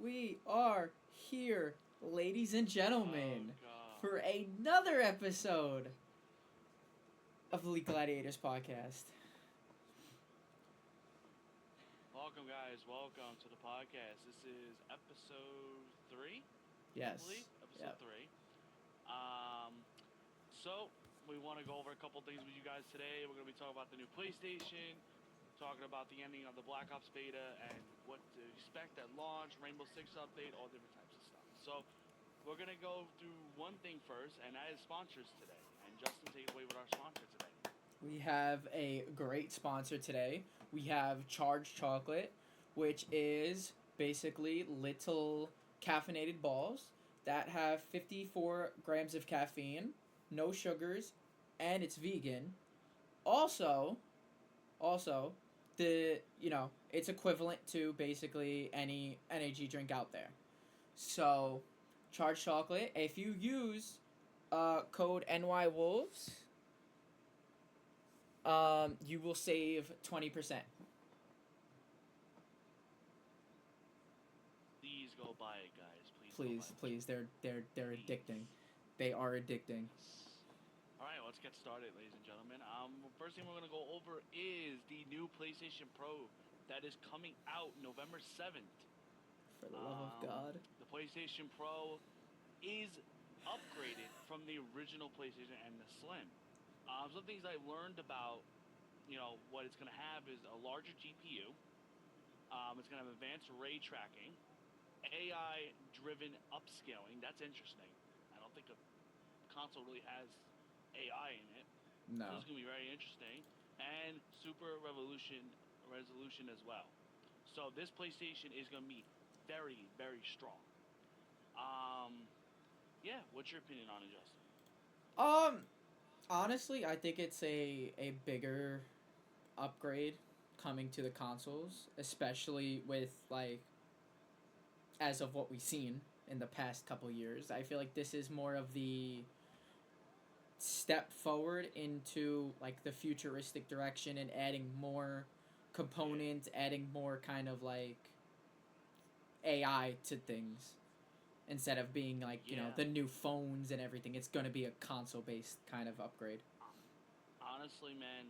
We are here, ladies and Oh gentlemen, god. for another episode of the Elite Gladiators podcast. Welcome guys, welcome to the podcast. This is episode 3, I believe. Yes. Episode Yep. 3. Um so we want to go over a couple things with you guys today. We're going to be talking about the new PlayStation, talking about the ending of the Black Ops beta and what to expect at launch, Rainbow Six update, all different types of stuff. So, we're going to go through one thing first, and that is sponsors today. And Justin, take it away with our sponsor today. We have a great sponsor today. We have Charged Chocolate, which is basically little caffeinated balls that have 54 grams of caffeine, no sugars, and it's vegan. Also, also, it's equivalent to basically any energy drink out there. So, Charged Chocolate, if you use code NY Wolves, you will save 20%. Please go buy it, guys. Please go buy Please, the please, chocolate. they're addicting. Please. They are addicting. Yes. All right, let's get started, ladies and gentlemen. First thing we're gonna go over is the new PlayStation Pro that is coming out November 7th. For the love of God. The PlayStation Pro is upgraded from the original PlayStation and the Slim. Some things I learned about, what it's gonna have is a larger GPU. It's gonna have advanced ray tracking, AI-driven upscaling. That's interesting. I don't think a console really has AI in it. So No. it's gonna be very interesting, and super revolution resolution as well. So this PlayStation is gonna be very very strong. Um, yeah. What's your opinion on it, Justin? Um, Honestly, I think it's a bigger upgrade coming to the consoles, especially with like as of what we've seen in the past couple years. I feel like this is more of the step forward into like the futuristic direction and adding more Yeah. components, adding more kind of like AI to things instead of being like, Yeah. the new phones and everything. It's going to be a console based kind of upgrade. Honestly, man,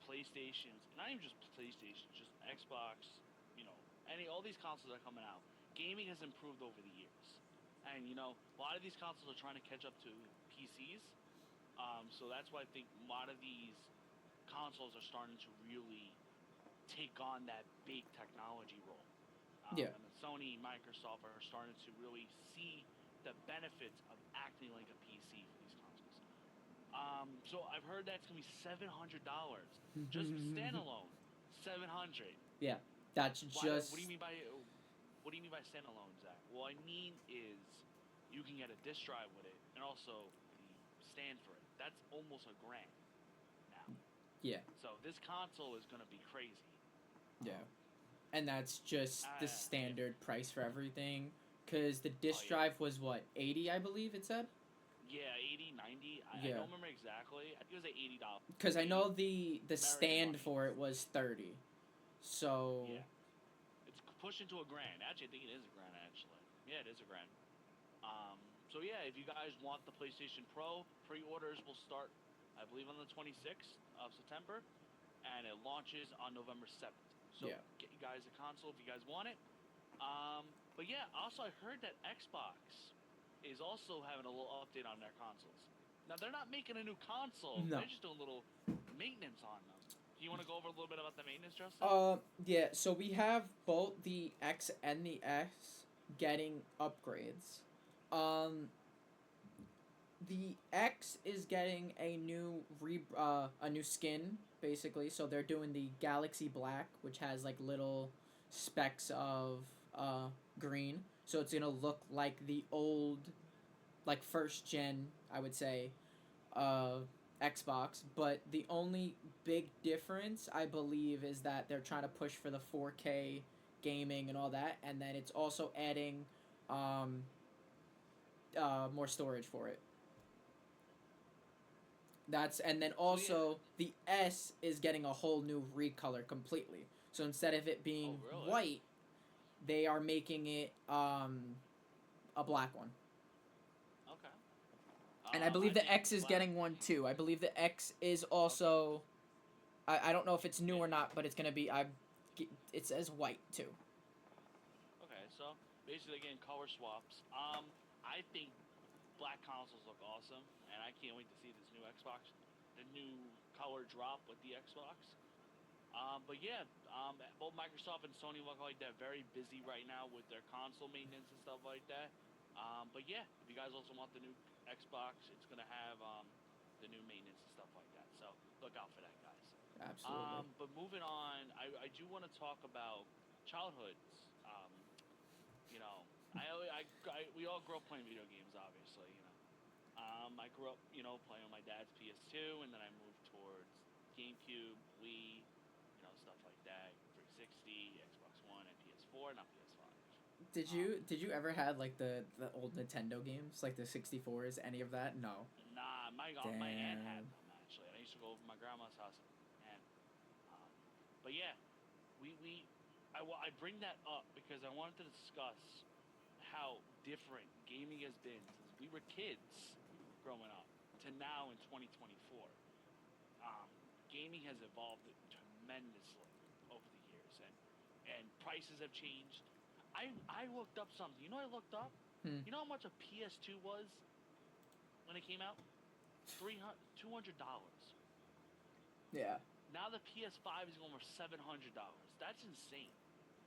PlayStations, not even just PlayStations, just Xbox, you know, all these consoles are coming out. Gaming has improved over the years, and a lot of these consoles are trying to catch up to PCs. So that's why I think a lot of these consoles are starting to really take on that big technology role. Yeah. And Sony, Microsoft are starting to really see the benefits of acting like a PC for these consoles. So I've heard that's gonna be $700 just standalone. 700. Yeah. That's Why? What do you just mean by standalone, Zach? What I mean is you can get a disk drive with it and also the stand for it. That's almost $1,000 now. yeah. So this console is gonna be crazy. Yeah. And that's just the Yeah. standard price for everything cuz the Oh disk yeah. drive was what, 80 I believe it said? Yeah, 80, 90. I Yeah. don't remember exactly. I think it was like $80. Cuz I know 80 the American stand money. for it was 30. So, Yeah. It's pushed into $1,000. Actually, I think it is $1,000. Actually, yeah, it is $1,000. Um, so yeah, if you guys want the PlayStation Pro, pre-orders will start, I believe, on the 26th of September, and it launches on November 7th. So yeah. get you guys a console if you guys want it. But yeah, also I heard that Xbox is also having a little update on their consoles. Now they're not making a new console; they're No. just doing a little maintenance on them. Do you want to go over a little bit about the maintenance, Justin? Yeah, so we have both the X and the S getting upgrades. Um, the X is getting a new skin basically. So they're doing the Galaxy Black, which has like little specks of green. So it's gonna look like the old, like first gen, I would say, uh, Xbox. But the only big difference, I believe, is that they're trying to push for the 4K gaming and all that, and then it's also adding um, more storage for it. And then So yeah. also the S is getting a whole new recolor completely. So instead of it Oh being really? white, they are making it a black one. Okay. And I I believe the think X is black. getting one Mhm. too. I believe the X is Okay. also. I don't know if it's new Yeah. or not, but it's gonna be. It says white too. Okay. So basically, again, color swaps. I think black consoles look awesome, and I can't wait to see this new Xbox, the new color drop with the Xbox. But yeah, both Microsoft and Sony look like they're very busy right now with their console maintenance and stuff like that. But yeah, if you guys also want the new Xbox, it's gonna have the new maintenance and stuff like that. So look out for that, guys. Absolutely. But moving on, I do want to talk about childhoods. We all grew up playing video games, obviously. I grew up, playing on my dad's PS2, and then I moved towards GameCube, Wii, stuff like that, 360, Xbox One, and PS4, not PS5. Did Um, you did you ever had like the old Nintendo games like the 64s? Any of that? No. nah, my aunt had Damn. them actually. I used to go over to my grandma's house and um, but yeah, I bring that up because I wanted to discuss how different gaming has been since we were kids growing up to now in 2024. um, Gaming has evolved tremendously over the years, and prices have changed. I looked up something. You know, I looked up. Hmm. You know how much a PS2 was when it came out? $200. Yeah. Now the PS5 is going for $700. That's insane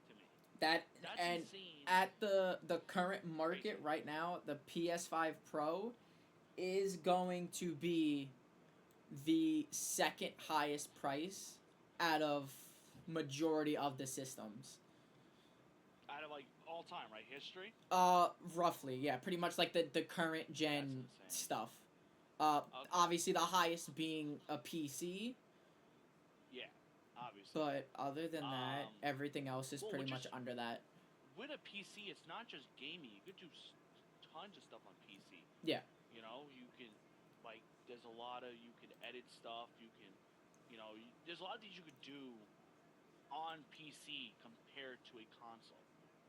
to me. That That's and insane. at the current market Crazy. right now, the PS5 Pro is going to be the second highest price out of majority of the systems. Out of like all time, right? History. Roughly, yeah, pretty much like the current That's gen insane. stuff. Okay. Obviously the highest being a PC, Yeah. Obviously. but other than that, Um. everything else is Well, pretty which much is under that. with a PC, it's not just gaming. You could do tons of stuff on PC. Yeah, You can, like, there's a lot of, you can edit stuff. You can, there's a lot of things you could do on PC compared to a console.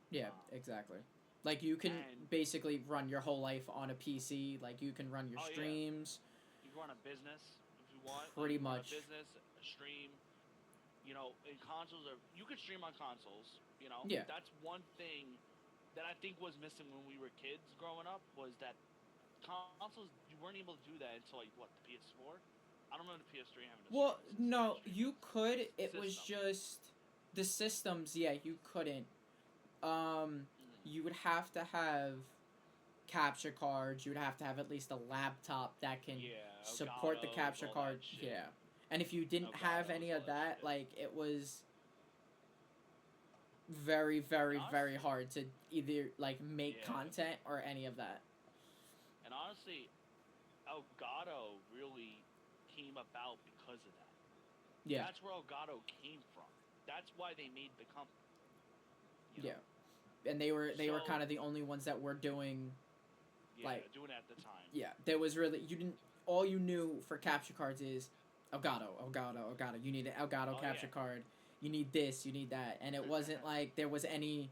yeah, Um, exactly. Like you can and, basically run your whole life on a PC. Like you can run your oh, yeah, streams you can run a business if you want. You pretty can run a much. business, a stream. And consoles are, you could stream on consoles. Yeah. That's one thing that I think was missing when we were kids growing up was that consoles you weren't able to do that until like what the PS4. I don't remember the PS3 having a Well, system to no, stream you on could. It was system. just the systems. Yeah, you couldn't. Um, Mm-hmm. you would have to have capture cards. You would have to have at least a laptop that can Yeah, support the Elgato's, capture all that card. shit. Yeah, and if you didn't have Elgato's, any all of that that, shit. like it was very, And very, very honestly, hard to either like make yeah. content or any of that. And honestly, Elgato really came about because of that. Yeah, That's where Elgato came from. That's why they made the company. You yeah, know. and they were So kind of the only ones that were doing like yeah, doing it at the time. yeah. There was really you didn't all you knew for capture cards is Elgato, Elgato, Elgato. You need an Elgato Oh capture yeah. card. You need this, you need that, and it wasn't like there was any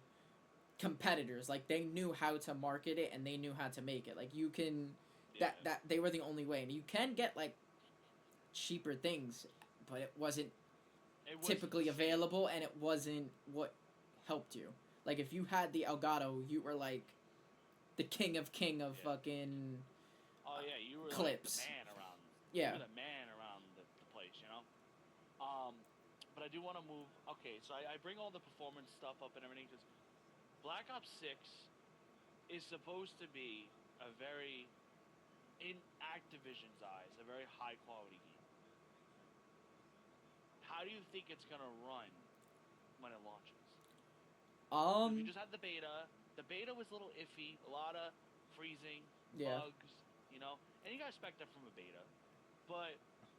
competitors. Like they knew how to market it and they knew how to make it. Like you can Yeah. that they were the only way, and you can get like cheaper things, but it wasn't It wasn't the typically same. available, and it wasn't what helped you. Like if you had the Elgato, you were like the king of Yeah. fucking Oh yeah, you were like the clips. man around. You Yeah. were the man around the place. Um, but I do want to move. Okay, so I bring all the performance stuff up and everything because Black Ops 6 is supposed to be a very, in Activision's eyes, a very high quality game. How do you think it's gonna run when it launches? Because we Um. just had the beta. The beta was a little iffy, a lot of freezing, Yeah. bugs, and you gotta expect that from a beta. But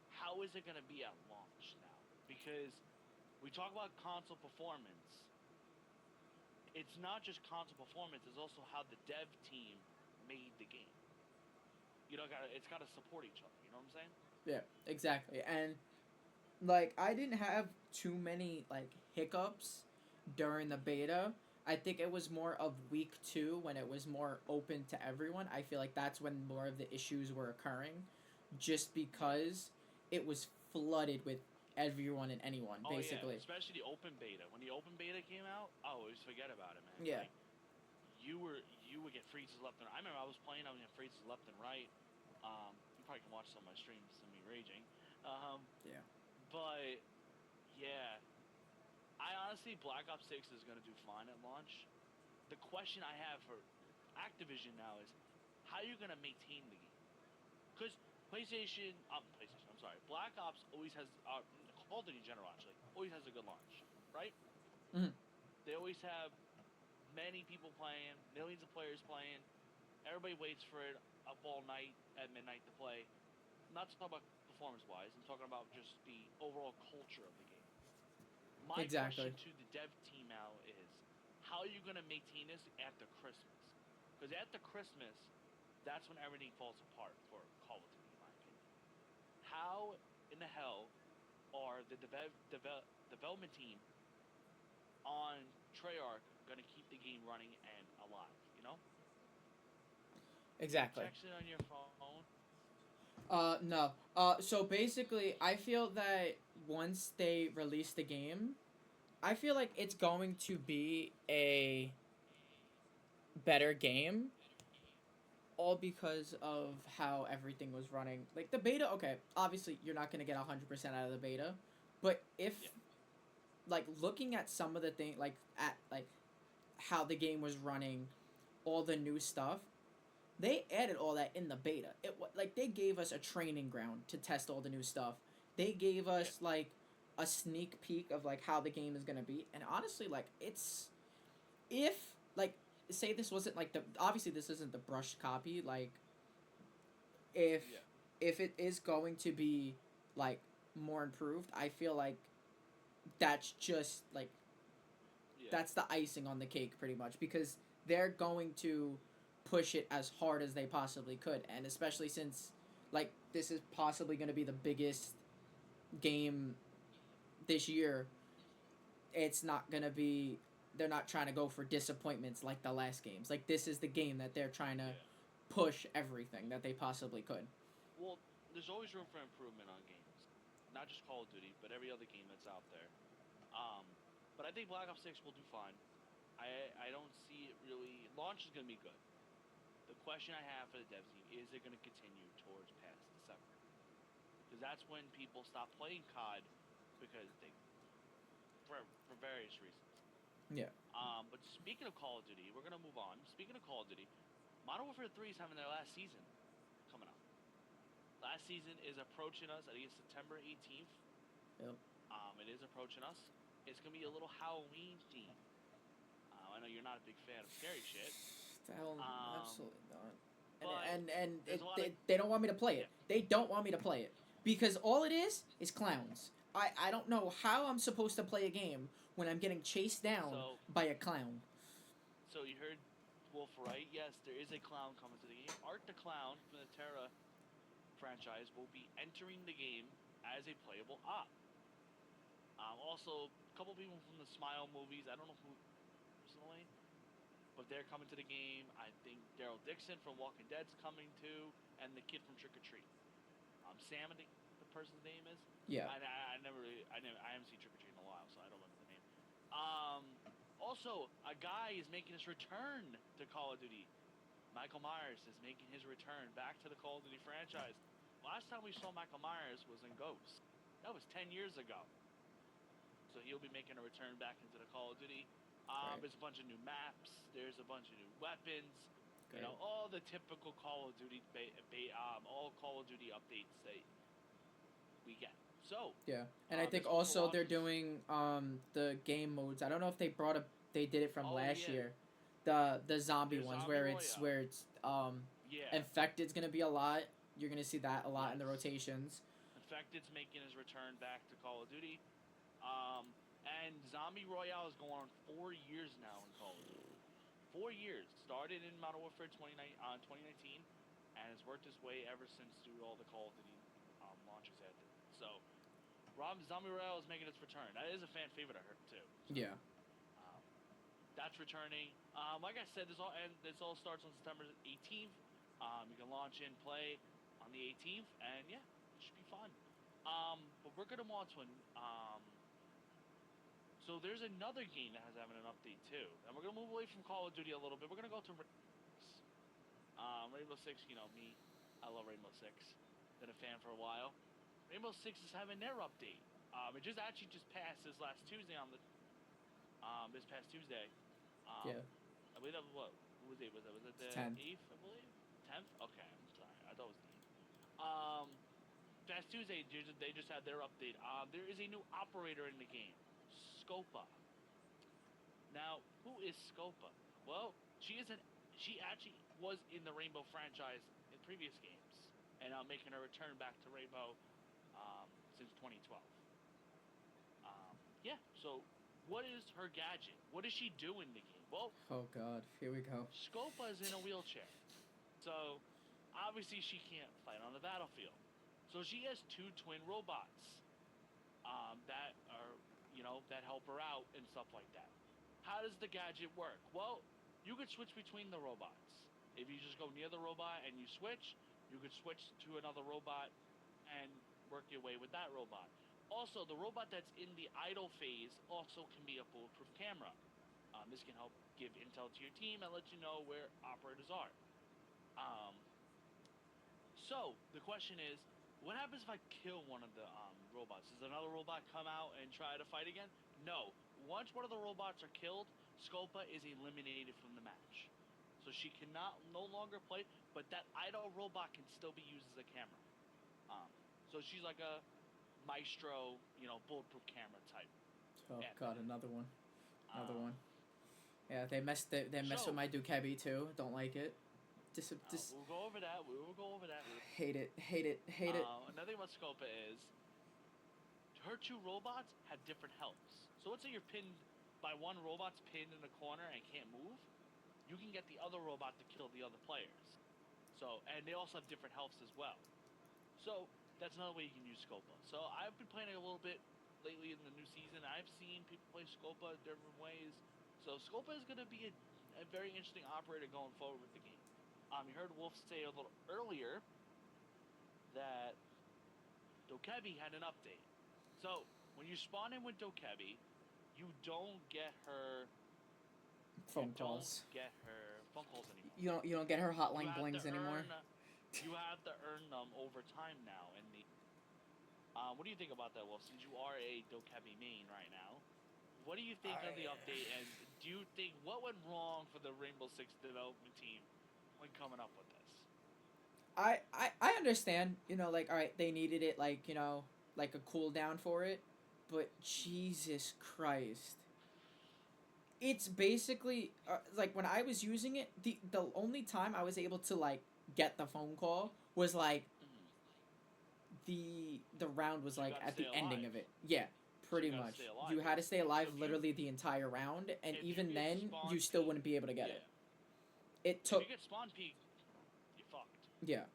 how is it gonna be at launch now? Because we talk about console performance. It's not just console performance; it's also how the dev team made the game. It's gotta support each other. You know what I'm saying? Yeah. Exactly. And like I didn't have too many like hiccups during the beta, I think it was more of week 2 when it was more open to everyone. I feel like that's when more of the issues were occurring, just Yeah. because it was flooded with everyone and anyone, Oh yeah, basically. especially the open beta. When the open beta came out, oh, just forget about it, man. Yeah. Like you would get freezes left and right. I remember I was playing, I was getting freezes left and right. You probably can watch some of my streams of me raging. Um, Yeah. but yeah, I honestly Black Ops 6 is gonna do fine at launch. The question I have for Activision now is how are you gonna maintain the game? Because PlayStation, I'm sorry, Black Ops always has, Call of Duty in general actually, always has a good launch, right? Hmm. They always have many people playing, millions of players playing. Everybody waits for it up all night at midnight to play. I'm not talking about performance wise. I'm talking about just the overall culture of the game. My Exactly. question to the dev team now is, how are you going to maintain this after Christmas? Because after Christmas, that's when everything falls apart for Call of Duty, in my opinion. How in the hell are the development team on Treyarch going to keep the game running and alive? You know, are you Exactly. texting on your phone? No. So basically, I feel that once they release the game, I feel like it's going to be a better game, all because of how everything was running. Like the beta, okay, obviously you're not gonna get 100% out of the beta, but if Yeah, like looking at some of the thing, like at like how the game was running, all the new stuff, they added all that in the beta. Like they gave us a training ground to test all the new stuff. They gave yeah, us like a sneak peek of like how the game is gonna be, and honestly, like it's if like say this wasn't like the obviously this isn't the brushed copy. Like if yeah, it is going to be like more improved, I feel like that's just like yeah, that's the icing on the cake pretty much, because they're going to push it as hard as they possibly could, and especially since like this is possibly going to be the biggest game this year, it's not going to be, they're not trying to go for disappointments like the last games. Like this is the game that they're trying to yeah. push everything that they possibly could. Well, there's always room for improvement on games, not just Call of Duty, but every other game that's out there. Um, but I think Black Ops 6 will do fine. I don't see it really. Launch is going to be good. The question I have for the dev team is it going to continue towards past December? Because that's when people stop playing COD because they for various reasons. Yeah. But speaking of Call of Duty, we're going to move on. Speaking of Call of Duty, Modern Warfare 3 is having their last season coming up. Last season is approaching us. I think it's September 18th. Yep. It is approaching us. It's gonna be a little Halloween theme. I know you're not a big fan of scary shit. The hell, Um, absolutely not. but And there's a lot of they don't want me to play yeah. it. They don't want me to play it because all it is clowns. I don't know how I'm supposed to play a game when I'm getting chased down So by a clown. so you heard Wolf right? Yes, there is a clown coming to the game. Art the Clown from the Terra franchise will be entering the game as a playable op. Also, a couple people from the Smile movies. I don't know who personally, but they're coming to the game. I think Daryl Dixon from Walking Dead's coming too, and the kid from Trick or Treat. Sam, I think the person's name is. Yeah. I haven't seen Trick or Treat in a while, so I don't remember the name. Um, Also, a guy is making his return to Call of Duty. Michael Myers is making his return back to the Call of Duty franchise. Last time we saw Michael Myers was in Ghost. That was 10 years ago. So he'll be making a return back into the Call of Duty. Great. There's a bunch of new maps. There's a bunch of new weapons. You Great. know, all the typical Call of Duty, all Call of Duty updates that we get. So, Yeah. And I think there's also co-op. they're doing the game modes. I don't know if they did it from Oh last yeah, year. The zombie there's ones Zombie where it's Royale. Yeah, infected's going to be a lot. You're going to see that a lot in the yes. rotations. Infected's making his return back to Call of Duty. Um, and Zombie Royale is going on 4 years now in Call of Duty. 4 years. Started in Modern Warfare 2019, and has worked its way ever since through all the Call of Duty launches after. So, Zombie Royale is making its return. That is a fan favorite I heard too. So, Yeah. um, That's returning. Like I said, this all starts on September 18th. You can launch and play on the 18th, and yeah, it should be fun. But we're gonna move on to so there's another game that has having an update too, and we're gonna move away from Call of Duty a little bit. We're gonna go to Rainbow Six. You know me, I love Rainbow Six. Been a fan for a while. Rainbow Six is having their update. It just passed this last Tuesday on the this past Tuesday. Um, Yeah, I believe that was what was it? Was it the 10. 8th? I believe 10th. Okay, I'm sorry. I thought it was the 8th. Um, Past Tuesday they just had their update. There is a new operator in the game, Scopa. Now, who is Scopa? Well, she actually was in the Rainbow franchise in previous games, and making her return back to Rainbow since 2012. Yeah. So, what is her gadget? What does she do in the game? Well, Oh God, here we go. Scopa is in a wheelchair, so obviously she can't fight on the battlefield. So she has two twin robots that are, that help her out and stuff like that. How does the gadget work? Well, you could switch between the robots. If you just go near the robot and you switch, you could switch to another robot and work your way with that robot. Also, the robot that's in the idle phase also can be a bulletproof camera. This can help give intel to your team and let you know where operators are. Um, so the question is, what happens if I kill one of the robots? Does another robot come out and try to fight again? No. Once one of the robots are killed, Scopa is eliminated from the match. So she cannot no longer play, but that idle robot can still be used as a camera. Um, so she's like a maestro, bulletproof camera type Oh at God, that. another one. Another Um, one. Yeah, they messed with so my Dukebi too. Don't like it. we'll go over that. We will go over that. Hate it. Hate it. Hate it. Another thing about Scopa is her two robots have different healths. So let's say you're pinned by one robot's pinned in a corner and can't move. You can get the other robot to kill the other players. So, and they also have different healths as well. So that's another way you can use Scopa. So I've been playing it a little bit lately in the new season. I've seen people play Scopa different ways. So Scopa is going to be a very interesting operator going forward with the game. You heard Wolf say a little earlier that Dokebi had an update. So when you spawn in with Dokebi, you don't get her. You Phone don't calls. get her phone calls anymore. You don't get her You hotline have to blings anymore. earn. You have to earn them over time now. In the. What do you think about that, Wolf? Since you are a Dokebi main right now, what do you think of the update? And do you think what went wrong for the Rainbow Six development team when coming up with this? I understand. Like, all right, they needed it, like, like a cooldown for it, but Jesus Christ. It's basically like when I was using it, the only time I was able to like get the phone call was like Mm-hmm. the round was So you like got to at stay the ending alive. of it. Yeah, So you pretty got to much. stay alive. You had to stay alive So literally the entire round, and if you even get then spawn you still peek, wouldn't be able to get yeah. it. It If you took get spawn peek, you fucked. yeah.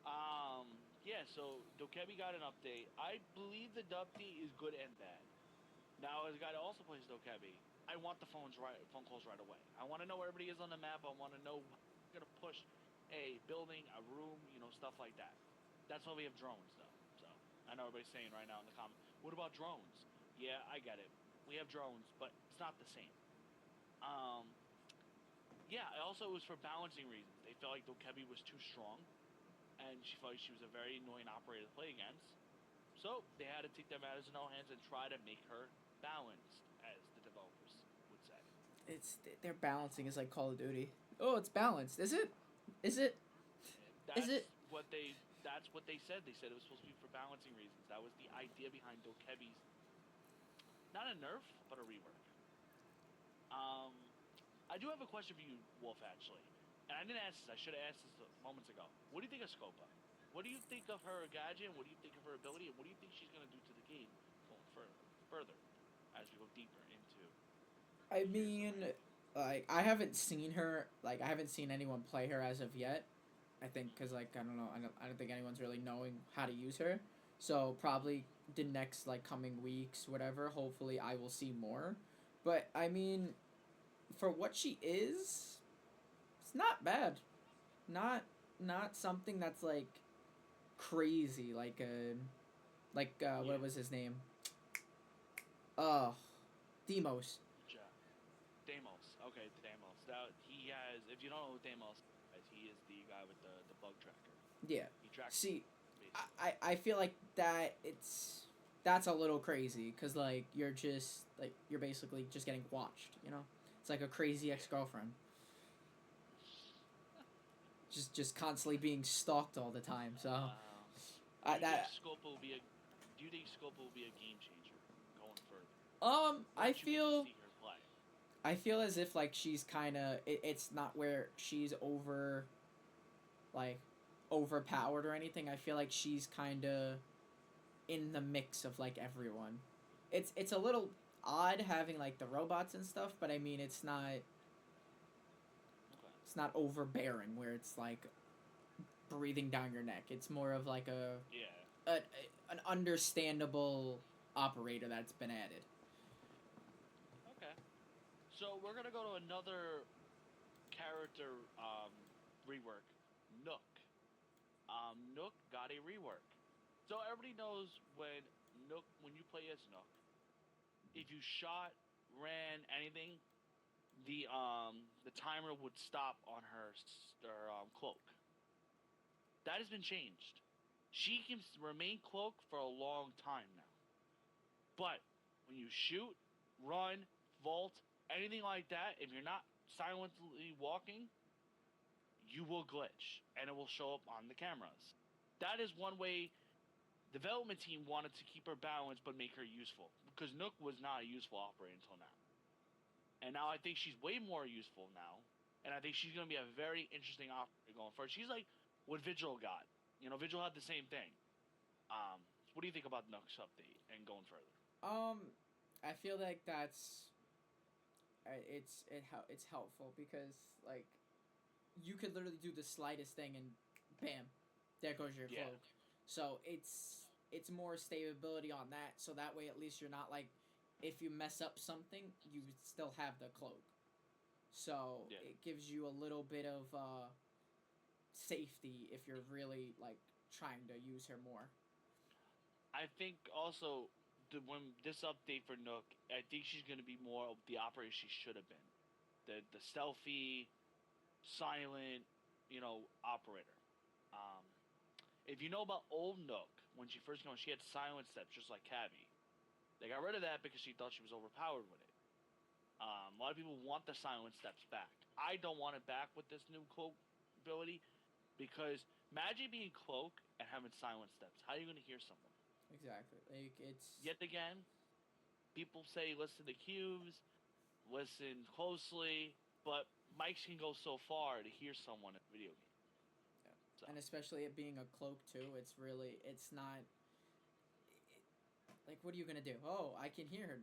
Um, yeah. So Dokebi got an update. I believe the update is good and bad. Now, as a guy that also plays Dokebi, I want the phone calls right away. I want to know where everybody is on the map. I want to know how I'm gonna push a building, a room, stuff like that. That's why we have drones, though. So I know everybody's saying right now in the comments, what about drones? Yeah, I get it. We have drones, but it's not the same. Um, yeah. Also, it was for balancing reasons. They felt like Dokebi was too strong, and she felt like she was a very annoying operator to play against. So they had to take their matters in their own hands and try to make her balanced, as the developers would say. It's their balancing is like Call of Duty. Oh, it's balanced. Is it? Is it? Is That's it? what they. That's what they said. They said it was supposed to be for balancing reasons. That was the idea behind Dokebi's. Not a nerf, but a rework. Um, I do have a question for you, Wolf. Actually, and I didn't ask this. I should have asked this moments ago. What do you think of Scopa? What do you think of her gadget? What do you think of her ability? And what do you think she's gonna do to the game going further as we go deeper into I years mean, ahead? like I haven't seen her. Like I haven't seen anyone play her as of yet. I think because like I don't know. I don't think anyone's really knowing how to use her. So probably the next like coming weeks, whatever. Hopefully, I will see more. But I mean, for what she is, it's not bad. Not not something that's like crazy Yeah, what was his name? Uh Demos. Ja- Deimos. Okay, Deimos. That he has. If you don't know who Deimos is, he is the guy with the bug tracker. Yeah. He tracks See, basically. I feel like that's a little crazy because like you're basically just getting watched. It's like a crazy Yeah. ex girlfriend, just constantly being stalked all the time. So Do you think that Scopa will be a? Do you think Scopa will be a game changer going further I once you get to feel see her play? as if like she's kind of it's not where she's like overpowered or anything. I feel like she's kind of in the mix of like everyone. It's a little odd having like the robots and stuff, but I mean Okay. it's not overbearing where it's like breathing down your neck. It's more of like Yeah. a an understandable operator that's been added. Okay. So we're gonna go to another character rework, Nook. Nook got a rework. So everybody knows when you play as Nook, if you shot, ran anything, the timer would stop on her cloak. That has been changed. She can remain cloaked for a long time now. But when you shoot, run, vault, anything like that, if you're not silently walking, you will glitch and it will show up on the cameras. That is one way development team wanted to keep her balanced but make her useful because Nook was not a useful operator until now. And now I think she's way more useful now. And I think she's going to be a very interesting operator going forward. She's like what Vigil got. Vigil had the same thing. What do you think about Nook's update and going further? Um, I feel like it's helpful because like you could literally do the slightest thing and bam, there goes your Yeah, cloak. So it's more stability on that. So that way at least you're not like if you mess up something, you still have the cloak. So yeah. it gives you a little bit of safety if you're really like trying to use her more. I think also when this update for Nook, I think she's going to be more of the operator she should have been. The stealthy, silent, operator. Um, if you know about old Nook, when she first came on, she had silent steps just like Cavi. They got rid of that because she thought she was overpowered with it. A lot of people want the silent steps back. I don't want it back with this new cloak ability because imagine being cloak and having silent steps. How are you going to hear someone? Exactly. Like it's Yet again, people say listen to cues, listen closely, but mics can go so far to hear someone in a video game. So and especially it being a cloak too, it's not like what are you gonna do? Oh, I can hear her.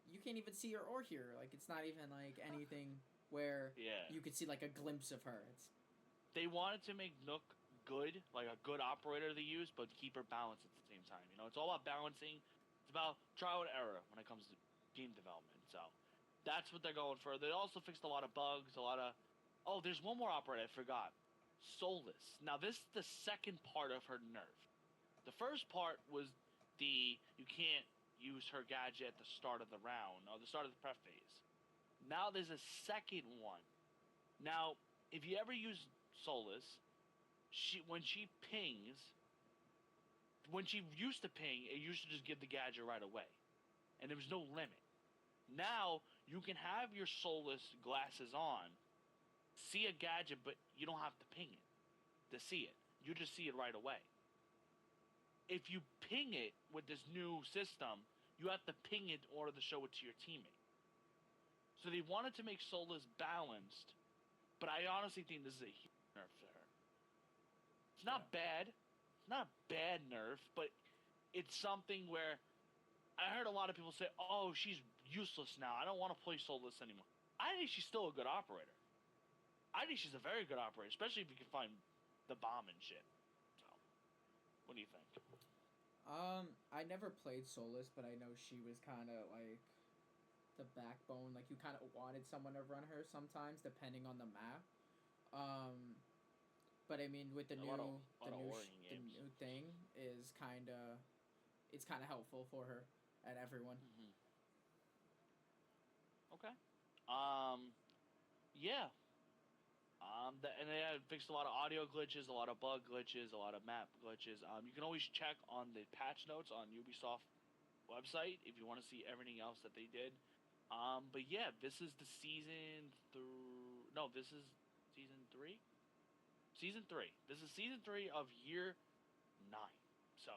You can't even see her or hear her. Like it's not even like anything where yeah, you could see like a glimpse of her. It's they wanted to make Nook good, like a good operator to use, but keep her balanced at the same time. It's all about balancing. It's about trial and error when it comes to game development. So that's what they're going for. They also fixed a lot of bugs, a lot of. Oh, there's one more operator I forgot. Solus. Now this is the second part of her nerf. The first part was you can't use her gadget at the start of the round or the start of the prep phase. Now there's a second one. Now, if you ever use Solus, when she pings, when she used to ping, it used to just give the gadget right away, and there was no limit. Now you can have your Solus glasses on, see a gadget, but you don't have to ping it to see it. You just see it right away. If you ping it with this new system, you have to ping it in order to show it to your teammate. So they wanted to make Solus balanced, but I honestly think this is a huge nerf to her. It's yeah. not bad. It's not a bad nerf, but it's something where I heard a lot of people say, "Oh, she's useless now. I don't want to play Solus anymore." I think she's still a good operator. I think she's a very good operator, especially if you can find the bomb and shit. So, what do you think? I never played Solus, but I know she was kind of like the backbone. Like you kind of wanted someone to run her sometimes, depending on the map. Um, but I mean, with the A lot of Oregon the games. new thing is kind of it's kind of helpful for her and everyone. Hmm. Okay. Um. Yeah. And they have fixed a lot of audio glitches, a lot of bug glitches, a lot of map glitches. You can always check on the patch notes on Ubisoft website if you want to see everything else that they did. But yeah, this is the season through. No, this is season three. Season three. This is season three of year 9. So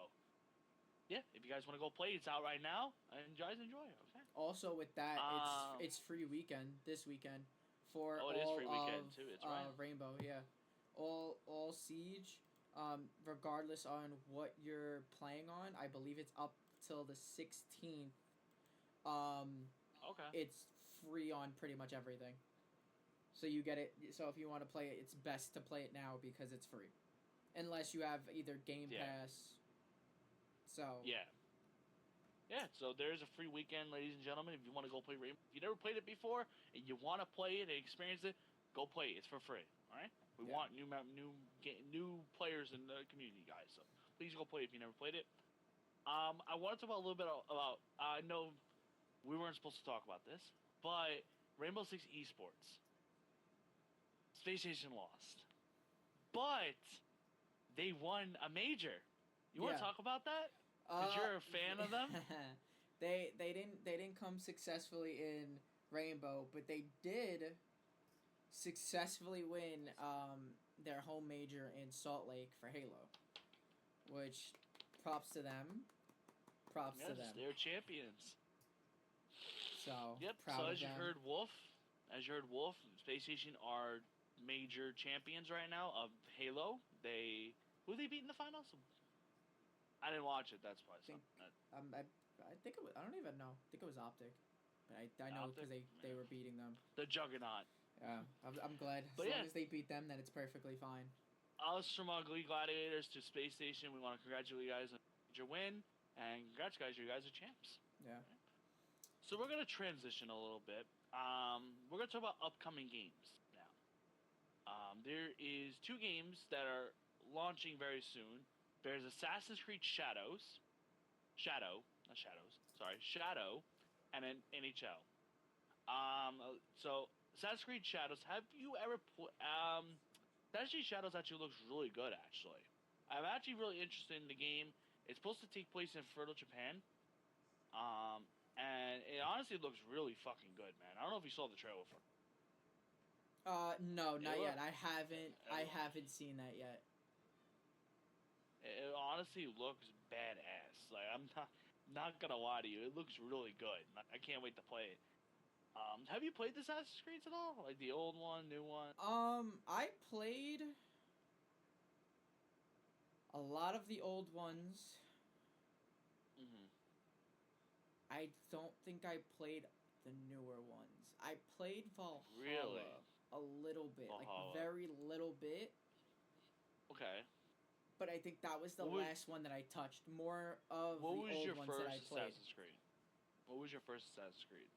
yeah, if you guys want to go play, it's out right now, and you guys enjoy it. Okay. Also, with that, Um. it's free weekend this weekend for Oh, it is all free of weekend too. It's right. Rainbow. Yeah, all Siege. Regardless on what you're playing on, I believe it's up till the 16th. Um, Okay. it's free on pretty much everything. So you get it. So if you want to play it, it's best to play it now because it's free, unless you have either Game Yeah. Pass. So Yeah. Yeah, so there's a free weekend, ladies and gentlemen. If you want to go play Rainbow, if you never played it before and you want to play it and experience it, go play it. It's for free. All right. We Yeah. want new players in the community, guys. So please go play it if you never played it. I want to talk about a little bit about. I know we weren't supposed to talk about this, but Rainbow Six Esports, Space Station lost, but they won a major. You want Yeah. to talk about that? Because you're a fan of them. They didn't come successfully in Rainbow, but they did successfully win their home major in Salt Lake for Halo, which props to them. Props to Yes, them. they're champions. So Yep. proud So of as you them. heard, Space Station are major champions right now of Halo. Who they beat in the finals? I didn't watch it. That's why. Think I think it was, I don't even know. I think it was Optic, but I know because they were beating them. The Juggernaut. Yeah, I'm glad. But As yeah. long as they beat them, then it's perfectly fine. Us from Ugly Gladiators to Space Station, we want to congratulate you guys on your win, and congrats, guys! You guys are champs. Yeah. So we're gonna transition a little bit. We're gonna talk about upcoming games now. There is 2 games that are launching very soon. There's Assassin's Creed Shadow, not Shadows. Sorry, Shadow, and then NHL. So Assassin's Creed Shadows. Have you ever played? Assassin's Creed Shadows actually looks really good. Actually, I'm actually really interested in the game. It's supposed to take place in feudal Japan. And it honestly looks really fucking good, man. I don't know if you saw the trailer for it. No, not yet. I haven't seen that yet. It honestly looks badass. Like I'm not gonna lie to you, it looks really good. I can't wait to play it. Have you played the Assassin's Creed at all? Like the old one, new one? I played a lot of the old ones. Mm-hmm. I don't think I played the newer ones. I played Valhalla Really? a little bit, Valhalla. like very little bit. Okay. But I think that was the last one that I touched. More of the old ones that I played. Assassin's Creed? What was your first Assassin's Creed?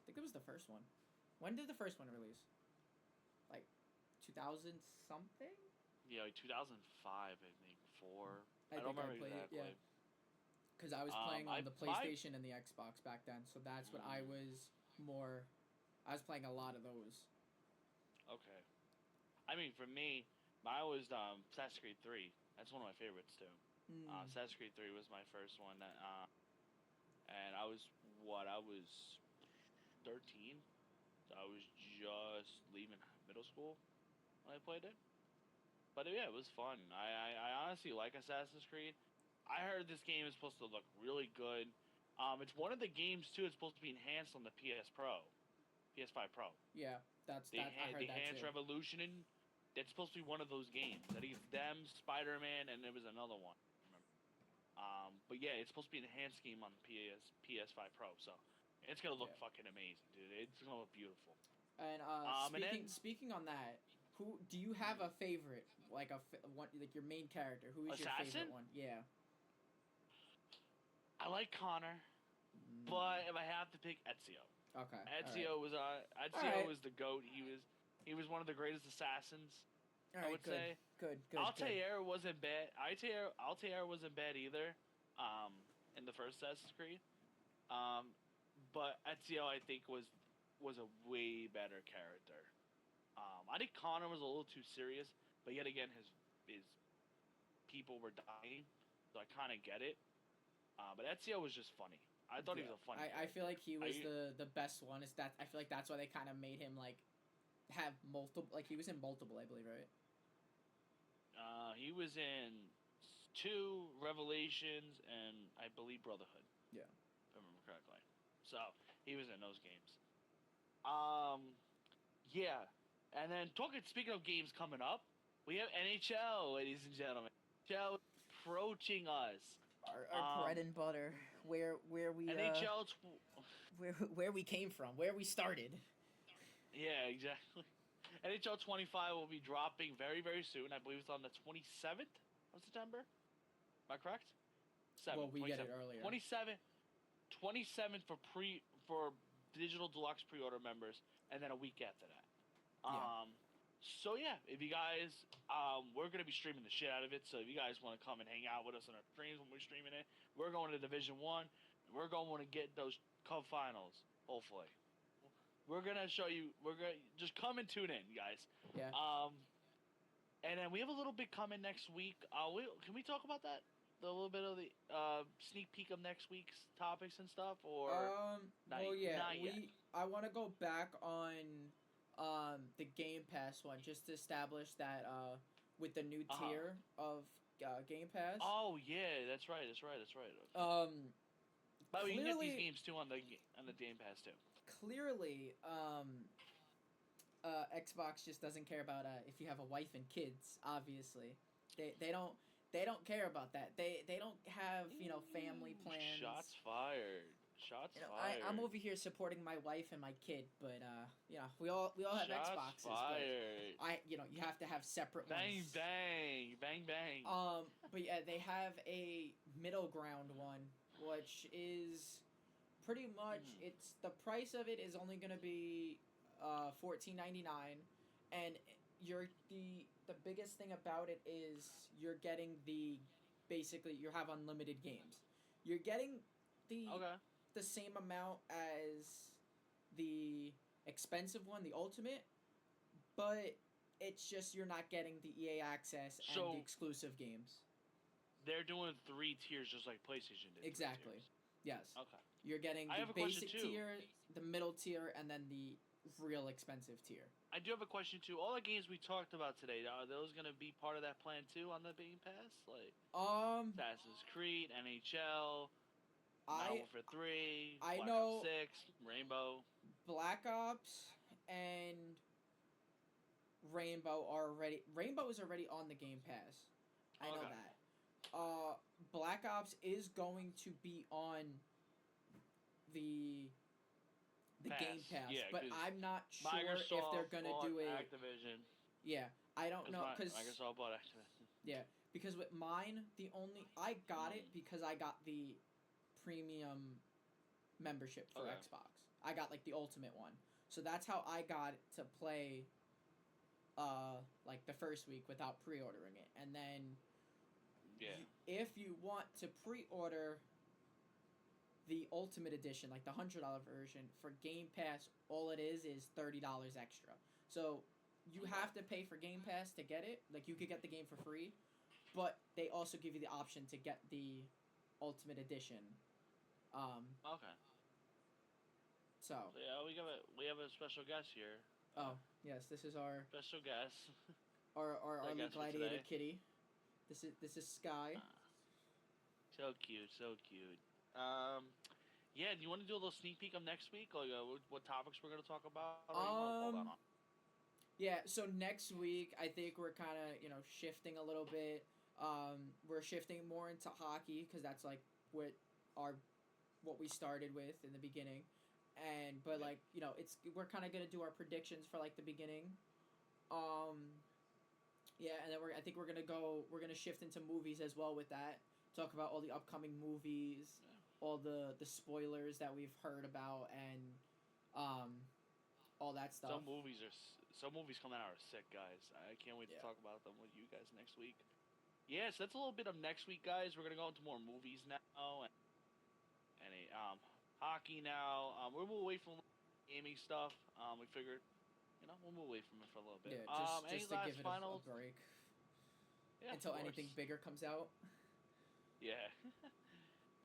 I think it was the first one. When did the first one release? Like 2000 something? Yeah, like 2005, I think. 4. I don't think remember I played exactly. it, yeah. Because I was playing on the PlayStation and the Xbox back then, so that's what I was more. I was playing a lot of those. Okay. I mean, for me, mine was Assassin's Creed 3. That's one of my favorites too. Assassin's Creed 3 was my first one. And I was 13. So I was just leaving middle school when I played it. But yeah, it was fun. I honestly like Assassin's Creed. I heard this game is supposed to look really good. It's one of the games too. It's supposed to be enhanced on the PS5 Pro. Yeah, I heard the that Enhanced too. Revolution. That's supposed to be one of those games. I think it's them, Spider-Man, and there was another one. But yeah, it's supposed to be an enhanced game on PS5 Pro. So it's gonna look fucking amazing, dude. It's gonna look beautiful. And speaking on that, who do you have a favorite? Like one, like your main character? Who is your favorite one? Yeah. I like Connor, but if I have to pick Ezio, Okay. Ezio was Alright. was the goat. He was one of the greatest assassins. All I right. would Good. say. Good. Good. Good. Altair wasn't bad. Altair wasn't bad either. Um, in the first Assassin's Creed. Um, but Ezio I think was a way better character. I think Connor was a little too serious, but yet again his people were dying, so I kind of get it. But Ezio was just funny. I thought he Yeah. was a funny I character. feel like he was I the best one. Is that I feel like that's why they kind of made him like have multiple. Like he was in multiple, I believe, right? he was in two Revelations and I believe Brotherhood. Yeah. If I remember correctly. So he was in those games. Um, yeah, and then speaking of games coming up, we have NHL, ladies and gentlemen. NHL approaching us. Our Um, bread and butter, where we NHL, where we came from, where we started. yeah, exactly. NHL 25 will be dropping very very soon. I believe it's on the 27th of September. Am I correct? Well, we get it 27th. earlier. 27th for digital deluxe pre-order members, and then a week after that. Yeah. So yeah, if you guys, we're gonna be streaming the shit out of it. So if you guys want to come and hang out with us on our streams when we're streaming it, we're going to Division One. We're going to get those Cup finals. Hopefully, we're gonna show you. We're gonna just come and tune in, guys. Yeah. And then we have a little bit coming next week. Can we talk about that? A little bit of the sneak peek of next week's topics and stuff, or Well, yeah, not yet. I want to go back on the Game Pass one just to establish that with the new tier of Game Pass. Oh yeah, that's right. But we can get these games too on the Game Pass too. Clearly, Xbox just doesn't care about if you have a wife and kids. Obviously, they don't care about that. They don't have family plans. Shots fired. I'm over here supporting my wife and my kid, but we all have Shots Xboxes. Fired. But you have to have separate bang, ones. Bang bang bang. But yeah, they have a middle ground one, which is pretty much it's the price of it is only gonna be $14.99, and the biggest thing about it is you're getting basically you have unlimited games. You're getting the same amount as the expensive one, the Ultimate, but it's just you're not getting the EA access and the exclusive games. They're doing 3 tiers just like PlayStation did. Exactly. Yes. Okay. You're getting the basic tier, the middle tier, and then the real expensive tier. I do have a question too. All the games we talked about today, are those gonna be part of that plan too on the Game Pass? Like Assassin's Creed, NHL, Modern Warfare 3, Black Ops 6, Rainbow. Black Ops and Rainbow is already on the Game Pass. I know that. Black Ops is going to be on the Game Pass, but I'm not sure if they're gonna do it. Activision. Yeah, I don't know because Microsoft bought Activision. Yeah, because with mine, I got it because I got the premium membership for Xbox. I got like the ultimate one, so that's how I got to play. Like the first week without pre-ordering it, and then. Yeah. If you want to pre-order the Ultimate Edition, like the $100 version for Game Pass, all it is $30 extra. So you have to pay for Game Pass to get it. Like you could get the game for free, but they also give you the option to get the Ultimate Edition. Okay. So yeah, we have a special guest here. Oh yes, this is our special guest. our Elite Gladiator Kitty. This is Sky. So cute. Yeah, do you want to do a little sneak peek of next week? Like, what topics we're going to talk about? Hold on. Yeah, so next week, I think we're kind of, shifting a little bit. We're shifting more into hockey, because that's, like, what we started with in the beginning. But we're kind of going to do our predictions for, like, the beginning. Yeah, and then I think we're gonna shift into movies as well with that. Talk about all the upcoming movies, all the spoilers that we've heard about and um all that stuff. Some movies coming out are sick, guys. I can't wait to Yeah. talk about them with you guys next week. Yeah, so that's a little bit of next week, guys. We're gonna go into more movies now and hockey now. We'll move away from gaming stuff. We figured, we'll move away from it for a little bit. Yeah, Any just to last give it a final? break Yeah, of until course. anything bigger comes out. Yeah.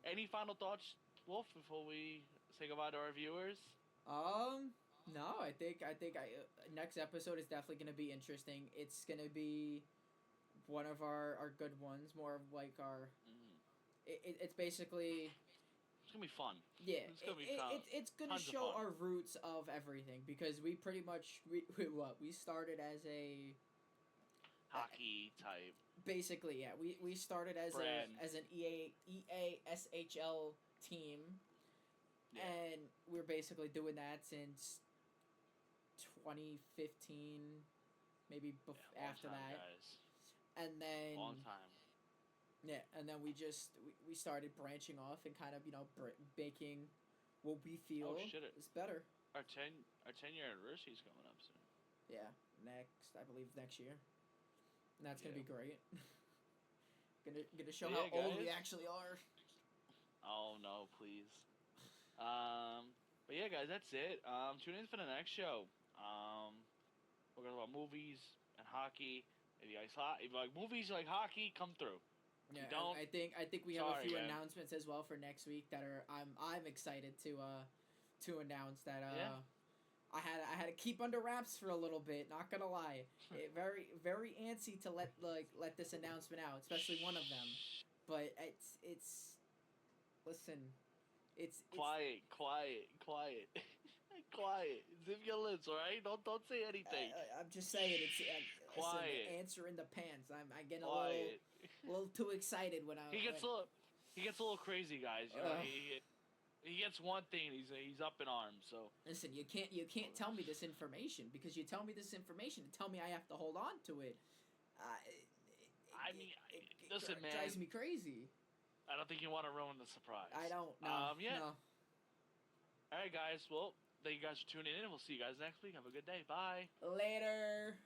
Any final thoughts, Wolf, before we say goodbye to our viewers? No, I next episode is definitely gonna be interesting. It's gonna be one of our good ones, more of like our. Mm. It's basically It's gonna be fun. yeah. It's gonna be fun. It's gonna Tons of show fun. our roots of everything because we pretty much we started as a Hockey type. basically yeah we started as Brand. as an EASHL team. Yeah. And we're basically doing that since 2015, maybe after time, that. guys. And then Long time. yeah, and then we started branching off and kind of making what we feel shit. is better. Our 10-year anniversary is coming up soon. Yeah, I believe next year, and that's gonna Yeah. be great. gonna show Yeah, how old we guys. actually are. Oh no, please. But yeah, guys, that's it. Tune in for the next show. We're gonna talk about movies and hockey. If you like movies, you like hockey, come through. Yeah, you don't. I think we have a Sorry, few man. announcements as well for next week that are I'm excited to announce that Yeah. I had to keep under wraps for a little bit. Not gonna lie, very antsy to let this announcement out, especially one of them. But it's listen, it's Quiet. Quiet. Zip your lips, all right? Don't say anything. I'm just saying it's Quiet. Listen, the answer in the pants. I get Quiet. a little too excited when I He gets a little crazy, guys. You know, he gets one thing, he's up in arms. So listen, you can't tell me this information because you tell me this information and tell me I have to hold on to it. Listen, it man. drives me crazy. I don't think you want to ruin the surprise. I don't. No. Yeah. No. All right, guys. Well, thank you guys for tuning in, and we'll see you guys next week. Have a good day. Bye. Later.